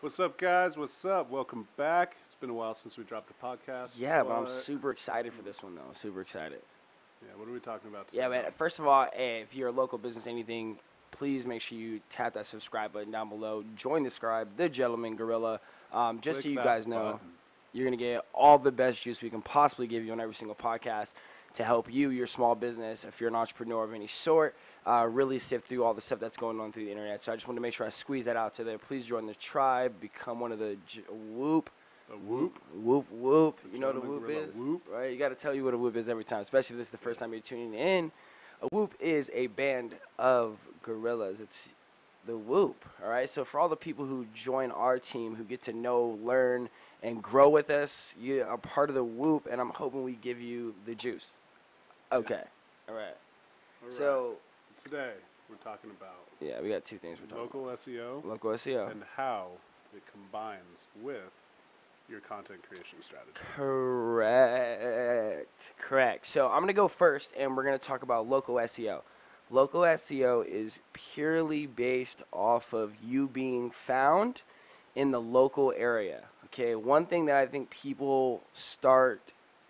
What's up, guys? What's up? Welcome back. It's been a while since we dropped the podcast. Yeah, but I'm super excited for this one though. Super excited. Yeah, what are we talking about today? Yeah, man. First of all, hey, if you're a local business, anything, please make sure you tap that subscribe button down below. Join the scribe, the gentleman gorilla. Just Click so you that guys know, button. you're gonna get all the best juice we can possibly give you on every single podcast to help you, your small business, if you're an entrepreneur of any sort, really sift through all the stuff that's going on through the internet. So I just want to make sure I squeeze that out to there. Please join the tribe, become one of the whoop. The whoop. Whoop, whoop. The You know what a whoop gorilla is? whoop. Right? You got to tell you what a whoop is every time, especially if this is the first time you're tuning in. A whoop is a band of gorillas. It's the whoop, all right? So for all the people who join our team, who get to know, learn, and grow with us, you are part of the whoop, and I'm hoping we give you the juice. Okay. All right. All right. So today we're talking about yeah, we got two things we're talking local SEO about. Local SEO. and how it combines with your content creation strategy. Correct. So I'm going to go first, and we're going to talk about local SEO. Local SEO is purely based off of you being found in the local area. Okay, one thing that I think people start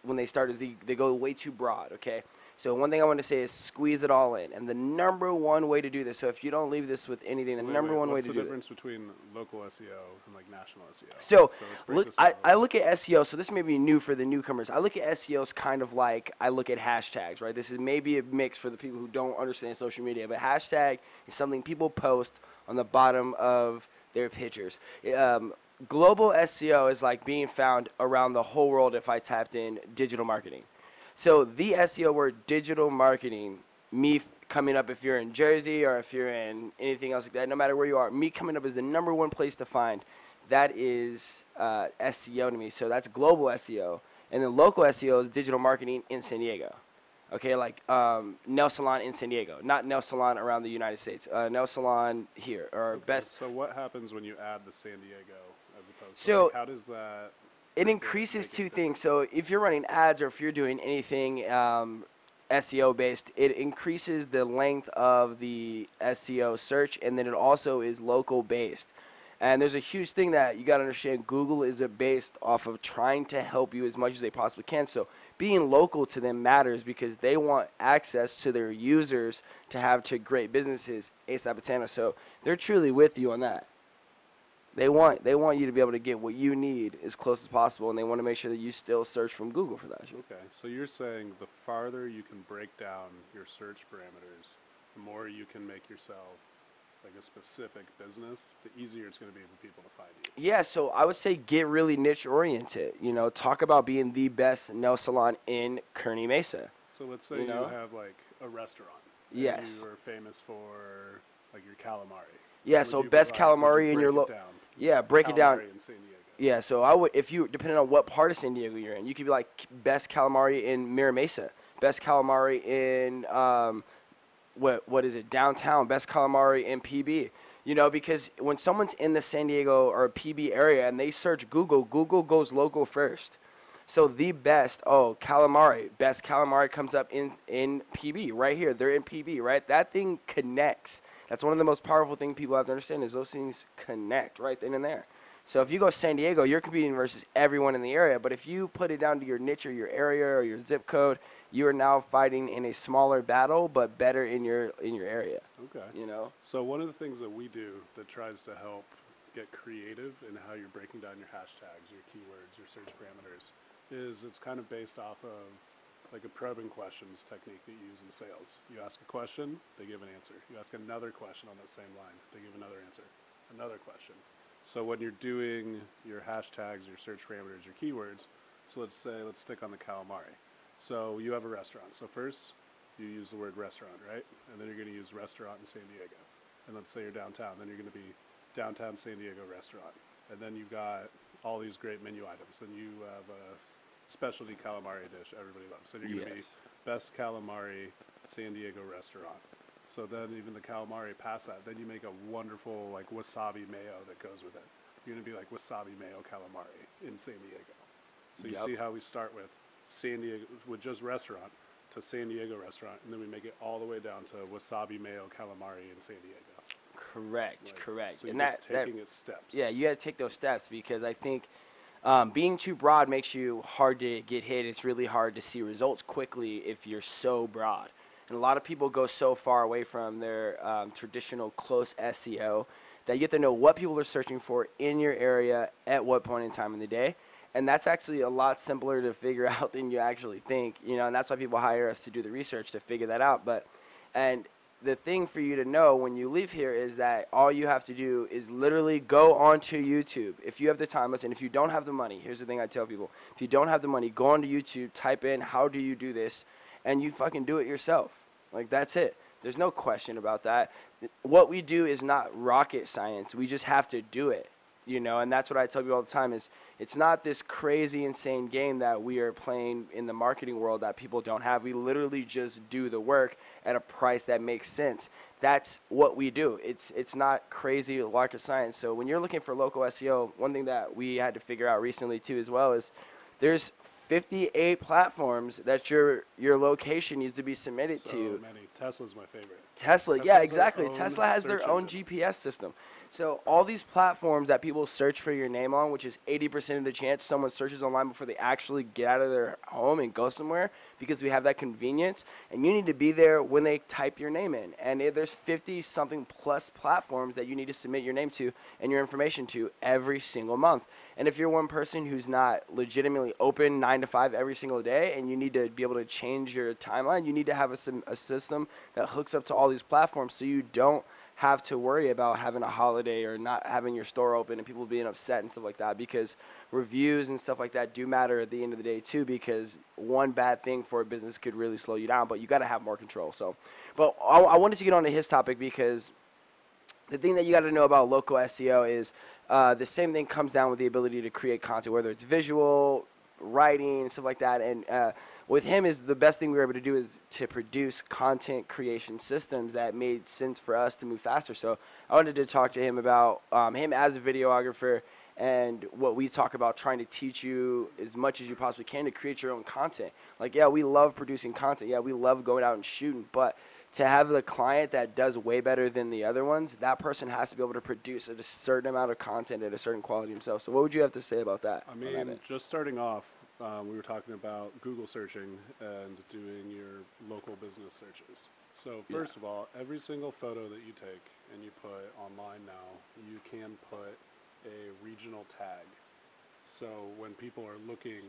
when they start is they go way too broad. Okay, so one thing I want to say is squeeze it all in, and the number one way to do this. So if you don't leave this with anything, So the number one way what's to the do it. difference between local SEO and like national SEO? So let's break look, this down. I look at SEO. So this may be new for the newcomers. I look at SEO as kind of like I look at hashtags, right? This is maybe a mix for the people who don't understand social media, but hashtag is something people post on the bottom of their pictures. Global SEO is like being found around the whole world if I tapped in digital marketing. So the SEO word digital marketing, coming up if you're in Jersey or if you're in anything else like that, no matter where you are, me coming up is the number one place to find. That is SEO to me. So that's global SEO. And then local SEO is digital marketing in San Diego. Okay, like nail salon in San Diego, not nail salon around the United States. Nail salon here, or Okay, best. So what happens when you add the San Diego as opposed to So like, how does that? it make increases it two different? things. So if you're running ads or if you're doing anything SEO based, it increases the length of the SEO search, and then it also is local based. And there's a huge thing that you got to understand. Google is based off of trying to help you as much as they possibly can. So being local to them matters because they want access to their users to have to great businesses ASAP. So they're truly with you on that. They want you to be able to get what you need as close as possible, and they want to make sure that you still search from Google for that. Okay, so you're saying the farther you can break down your search parameters, the more you can make yourself like a specific business, the easier it's going to be for people to find you. Yeah, so I would say get really niche oriented. You know, talk about being the best nail salon in Kearney Mesa. So let's say you have like a restaurant. And Yes. you are famous for like your calamari. Yeah, Would so you best provide- would you calamari in your break it down? yeah, break it down. Calamari in San Diego. Yeah, so I would, if you, depending on what part of San Diego you're in, you could be like best calamari in Mira Mesa, best calamari in what is it, downtown, best calamari in PB. You know, because when someone's in the San Diego or PB area and they search Google, Google goes local first. So the best, calamari, best calamari comes up in PB right here. They're in PB, right? That thing connects. That's one of the most powerful things people have to understand is those things connect right then and there. So if you go San Diego, you're competing versus everyone in the area. But if you put it down to your niche or your area or your zip code, you are now fighting in a smaller battle, but better in your area. Okay. You know. So one of the things that we do that tries to help get creative in how you're breaking down your hashtags, your keywords, your search parameters, is it's kind of based off of like a probing questions technique that you use in sales. You ask a question, they give an answer. You ask another question on that same line, they give another answer. Another question. So when you're doing your hashtags, your search parameters, your keywords, so let's stick on the calamari. So you have a restaurant. So first you use the word restaurant, right? And then you're going to use restaurant in San Diego. And let's say you're downtown, then you're going to be downtown San Diego restaurant. And then you've got all these great menu items. And you have a specialty calamari dish everybody loves. So you're going to be best calamari San Diego restaurant. So then even the calamari past that, then you make a wonderful like wasabi mayo that goes with it. You're going to be like wasabi mayo calamari in San Diego. So you see how we start with San Diego, with just restaurant, to San Diego restaurant, and then we make it all the way down to wasabi mayo calamari in San Diego. Correct, Like, correct. so you're And just that taking its steps. yeah, you got to take those steps because I think being too broad makes you hard to get hit. It's really hard to see results quickly if you're so broad. And a lot of people go so far away from their traditional close SEO that you have to know what people are searching for in your area at what point in time in the day. And that's actually a lot simpler to figure out than you actually think, and that's why people hire us to do the research to figure that out. And the thing for you to know when you leave here is that all you have to do is literally go onto YouTube. If you have the time, listen, if you don't have the money, here's the thing I tell people. If you don't have the money, go onto YouTube, type in, how do you do this? And you fucking do it yourself. Like, that's it. There's no question about that. What we do is not rocket science. We just have to do it. And that's what I tell people all the time is it's not this crazy, insane game that we are playing in the marketing world that people don't have. We literally just do the work at a price that makes sense. That's what we do. It's not crazy rocket science. So when you're looking for local SEO, one thing that we had to figure out recently too as well is there's 58 platforms that your location needs to be submitted to. So many. Tesla's my favorite. Tesla, yeah, exactly. Tesla has their own engine. GPS system. So all these platforms that people search for your name on, which is 80% of the chance someone searches online before they actually get out of their home and go somewhere because we have that convenience. And you need to be there when they type your name in. And there's 50-something plus platforms that you need to submit your name to and your information to every single month. And if you're one person who's not legitimately open 9 to 5 every single day and you need to be able to change your timeline, you need to have a system that hooks up to all these platforms so you don't have to worry about having a holiday or not having your store open and people being upset and stuff like that, because reviews and stuff like that do matter at the end of the day too, because one bad thing for a business could really slow you down, but you got to have more control. So, but I wanted to get on to his topic because the thing that you got to know about local SEO is the same thing comes down with the ability to create content, whether it's visual, writing, and stuff like that. And with him, is the best thing we were able to do is to produce content creation systems that made sense for us to move faster. So I wanted to talk to him about him as a videographer and what we talk about, trying to teach you as much as you possibly can to create your own content. Like, yeah, we love producing content. Yeah, we love going out and shooting, but to have the client that does way better than the other ones, that person has to be able to produce a certain amount of content at a certain quality himself. So what would you have to say about that? I mean, just starting off, we were talking about Google searching and doing your local business searches. So first of all, every single photo that you take and you put online now, you can put a regional tag. So when people are looking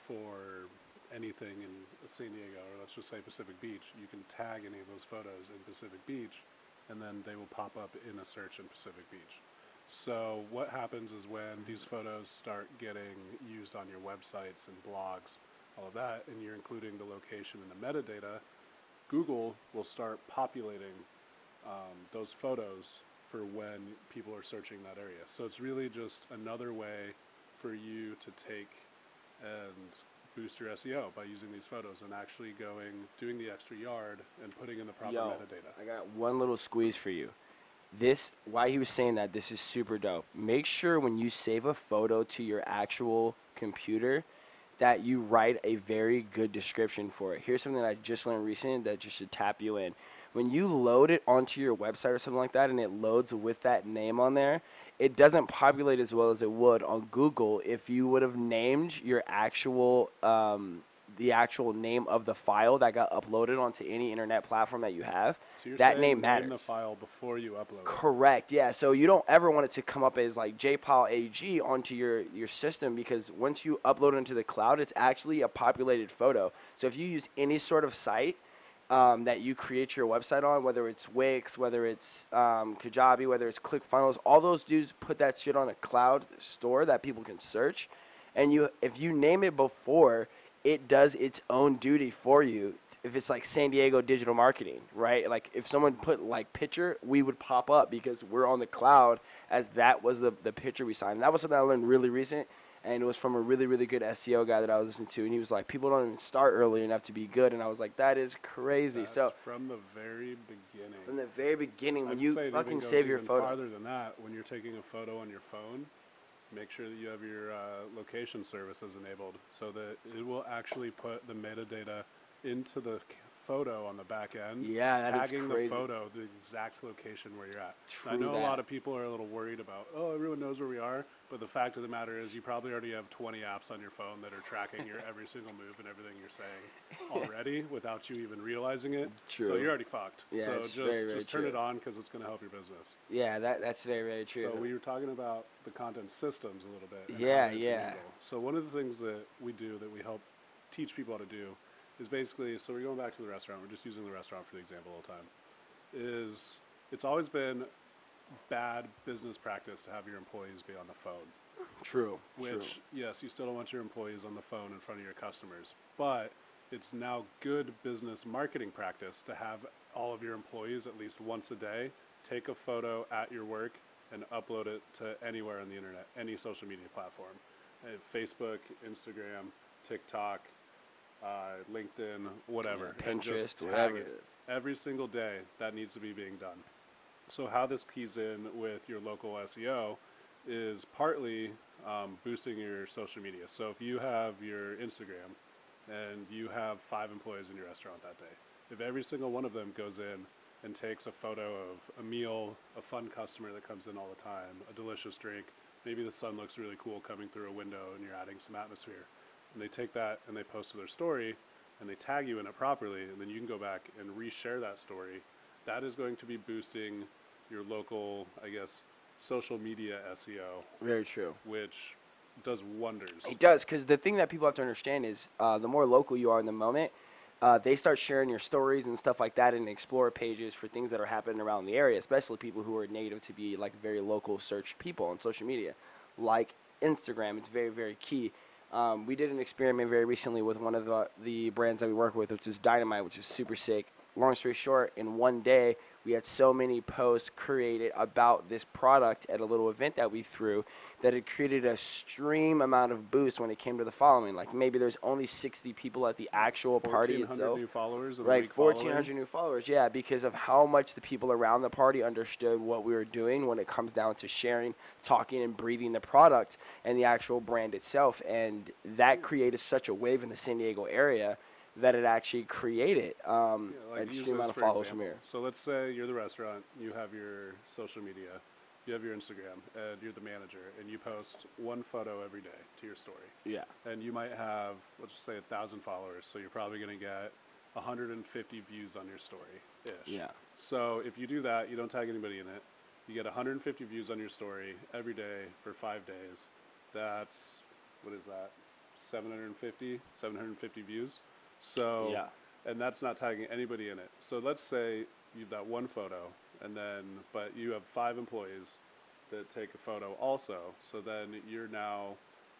for anything in San Diego, or let's just say Pacific Beach, you can tag any of those photos in Pacific Beach, and then they will pop up in a search in Pacific Beach. So what happens is when these photos start getting used on your websites and blogs, all of that, and you're including the location and the metadata, Google will start populating those photos for when people are searching that area. So it's really just another way for you to take and boost your SEO by using these photos and actually doing the extra yard and putting in the proper metadata. I got one little squeeze for you. Why he was saying that, this is super dope. Make sure when you save a photo to your actual computer that you write a very good description for it. Here's something that I just learned recently that just should tap you in. When you load it onto your website or something like that and it loads with that name on there, it doesn't populate as well as it would on Google if you would have named your actual the actual name of the file that got uploaded onto any internet platform that you have. So you're that saying name matters. Name the file before you upload it. Correct. Yeah. So you don't ever want it to come up as like JPAL-AG onto your system, because once you upload it into the cloud, it's actually a populated photo. So if you use any sort of site that you create your website on, whether it's Wix, whether it's Kajabi, whether it's ClickFunnels, all those dudes put that shit on a cloud store that people can search. And if you name it before, it does its own duty for you. If it's like San Diego digital marketing, right? Like if someone put like picture, we would pop up because we're on the cloud as that was the picture we signed. And that was something I learned really recent, and it was from a really, really good SEO guy that I was listening to. And he was like, people don't even start early enough to be good. And I was like, that is crazy. That's from the very beginning. From the very beginning, when I'd you say fucking it save your even photo. farther than that, when you're taking a photo on your phone, make sure that you have your location services enabled so that it will actually put the metadata into the photo on the back end, Yeah, that is tagging the crazy. photo the exact location where you're at. I True know a that. lot of people are a little worried about, oh, everyone knows where we are, but the fact of the matter is you probably already have 20 apps on your phone that are tracking your every single move and everything you're saying already without you even realizing it. So True. you're already fucked. Yeah, So it's very, very just turn true. it on because it's going to help your business. Yeah, that's very, very true. So we were talking about the content systems a little bit and how Yeah, they yeah. intermingle. So one of the things that we do that we help teach people how to do is basically, so we're going back to the restaurant, we're just using the restaurant for the example all the time, is it's always been bad business practice to have your employees be on the phone. True. Which, yes, you still don't want your employees on the phone in front of your customers, but it's now good business marketing practice to have all of your employees at least once a day take a photo at your work and upload it to anywhere on the internet, any social media platform, Facebook, Instagram, TikTok, LinkedIn, whatever, Yeah, and just Pinterest, tag whatever it. it is. Every single day that needs to be being done. So how this keys in with your local SEO is partly boosting your social media. So if you have your Instagram and you have 5 employees in your restaurant that day, if every single one of them goes in and takes a photo of a meal, a fun customer that comes in all the time, a delicious drink, maybe the sun looks really cool coming through a window and you're adding some atmosphere, and they take that and they post to their story and they tag you in it properly, and then you can go back and reshare that story, that is going to be boosting your local, I guess, social media SEO, Very true. which does wonders. It does, because the thing that people have to understand is the more local you are in the moment, they start sharing your stories and stuff like that and explore pages for things that are happening around the area, especially people who are native to be like very local search people on social media. Like Instagram, it's very, very key. We did an experiment very recently with one of the brands that we work with, which is Dynamite, which is super sick. Long story short, in one day, we had so many posts created about this product at a little event that we threw that it created a extreme amount of boost when it came to the following. Like maybe there's only 60 people at the actual party 1,400 itself. new followers in the Like week following. 1,400 new followers, yeah, because of how much the people around the party understood what we were doing when it comes down to sharing, talking, and breathing the product and the actual brand itself. And that created such a wave in the San Diego area that it actually created an Like use extreme this amount of for followers from example. here. So let's say you're the restaurant, you have your social media, you have your Instagram, and you're the manager, and you post one photo every day to your story. Yeah. And you might have, let's just say, 1,000 followers, so you're probably going to get 150 views on your story-ish. Yeah. So if you do that, you don't tag anybody in it, you get 150 views on your story every day for 5 days. That's, what is that, 750 views? So, Yeah. and that's not tagging anybody in it. So let's say you've got one photo, and then, but you have 5 employees that take a photo also. So then you're now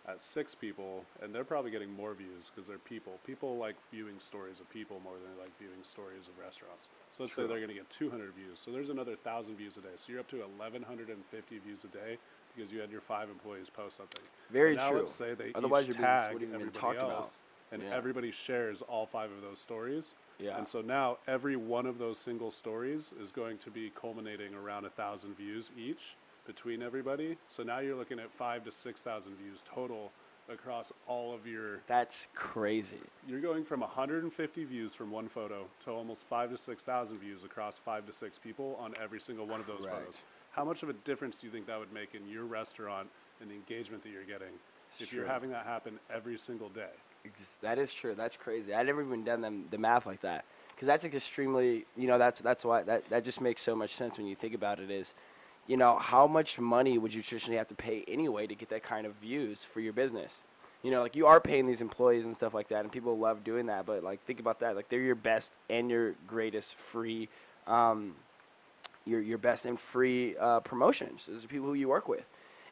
at 6 people, and they're probably getting more views because they're people. People like viewing stories of people more than they like viewing stories of restaurants. So let's say they're going to get 200 views. So there's another 1,000 views a day. So you're up to 1,150 views a day because you had your 5 employees post something. Very now true. let's say they Otherwise, each your business tag wouldn't even everybody talked else, about. and Yeah. everybody shares all 5 of those stories. Yeah. And so now every one of those single stories is going to be culminating around 1,000 views each between everybody. So now you're looking at 5,000 to 6,000 views total across all of your. That's crazy. You're going from 150 views from one photo to almost 5,000 to 6,000 views across 5 to 6 people on every single one of those photos. How much of a difference do you think that would make in your restaurant and the engagement that you're getting if you're having that happen every single day? That is true. That's crazy. I never even done the math like that, because that's like extremely. That's why that just makes so much sense when you think about it. Is, how much money would you traditionally have to pay anyway to get that kind of views for your business? Like you are paying these employees and stuff like that, and people love doing that. But like, think about that. Like, they're your best and your greatest free, your best and free promotions. Those are people who you work with.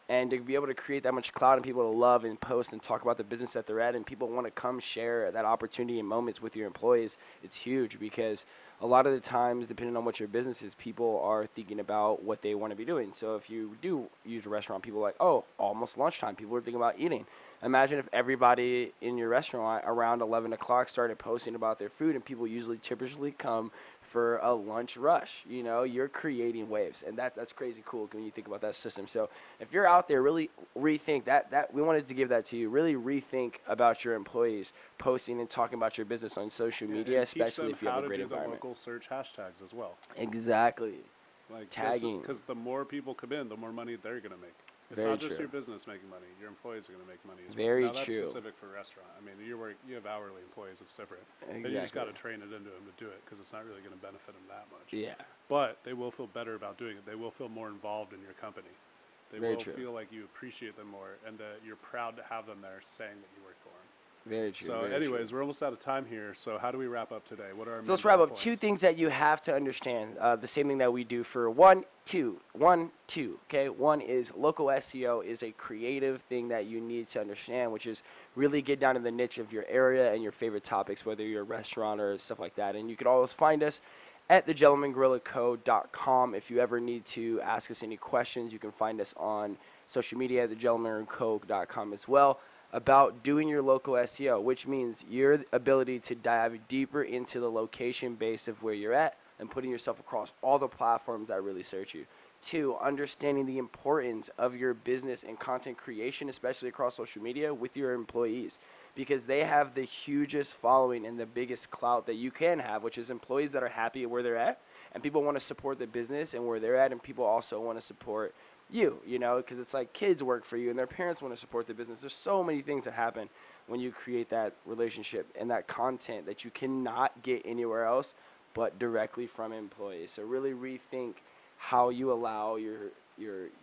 And to be able to create that much clout and people to love and post and talk about the business that they're at, and people want to come share that opportunity and moments with your employees, it's huge, because a lot of the times, depending on what your business is, people are thinking about what they want to be doing. So if you do use a restaurant, people are like, oh, almost lunchtime. People are thinking about eating. Imagine if everybody in your restaurant around 11 o'clock started posting about their food, and people usually typically come for a lunch rush. You know, you're creating waves, and that's crazy cool when you think about that system. So if you're out there, really rethink that we wanted to give that to you. Really rethink about your employees posting and talking about your business on social media, especially if you have a great environment. Local search hashtags as well. Exactly. Like tagging. Because the more people come in, the more money they're going to make. It's Very not just true. your business making money; your employees are going to make money as well. Very Now, that's true. specific for a restaurant. I mean, you have hourly employees; it's different. Exactly. Then you just got to train it into them to do it because it's not really going to benefit them that much. Yeah. But they will feel better about doing it. They will feel more involved in your company. They Very will true. feel like you appreciate them more and that you're proud to have them there saying that you work for them. Very true. So, very anyways, true. we're almost out of time here. So, how do we wrap up today? What are our So let's wrap up. 2 things that you have to understand. The same thing that we do for 1, 2. 1, 2. Okay. 1 is local SEO is a creative thing that you need to understand, which is really get down to the niche of your area and your favorite topics, whether you're a restaurant or stuff like that. And you could always find us at thegentlemangorillaco.com. If you ever need to ask us any questions, you can find us on social media at thegentlemangorillaco.com as well, about doing your local SEO, which means your ability to dive deeper into the location base of where you're at and putting yourself across all the platforms that really search you. 2, understanding the importance of your business and content creation, especially across social media, with your employees, because they have the hugest following and the biggest clout that you can have, which is employees that are happy at where they're at, and people want to support the business and where they're at, and people also want to support you, you know, because it's like kids work for you and their parents want to support the business. There's so many things that happen when you create that relationship and that content that you cannot get anywhere else but directly from employees. So really rethink how you allow your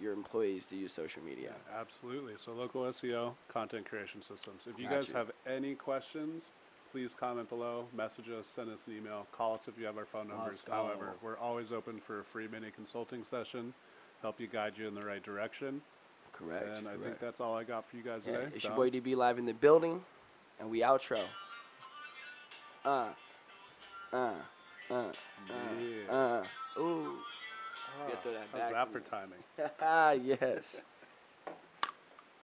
employees to use social media. Yeah, absolutely. So local SEO, content creation systems. If you guys have any questions, please comment below, message us, send us an email, call us if you have our phone numbers. However, we're always open for a free mini consulting session, help you guide you in the right direction. Correct. And I think that's all I got for you guys today. It's your boy DB live in the building, and we outro. Ooh. How's that for timing? Yes.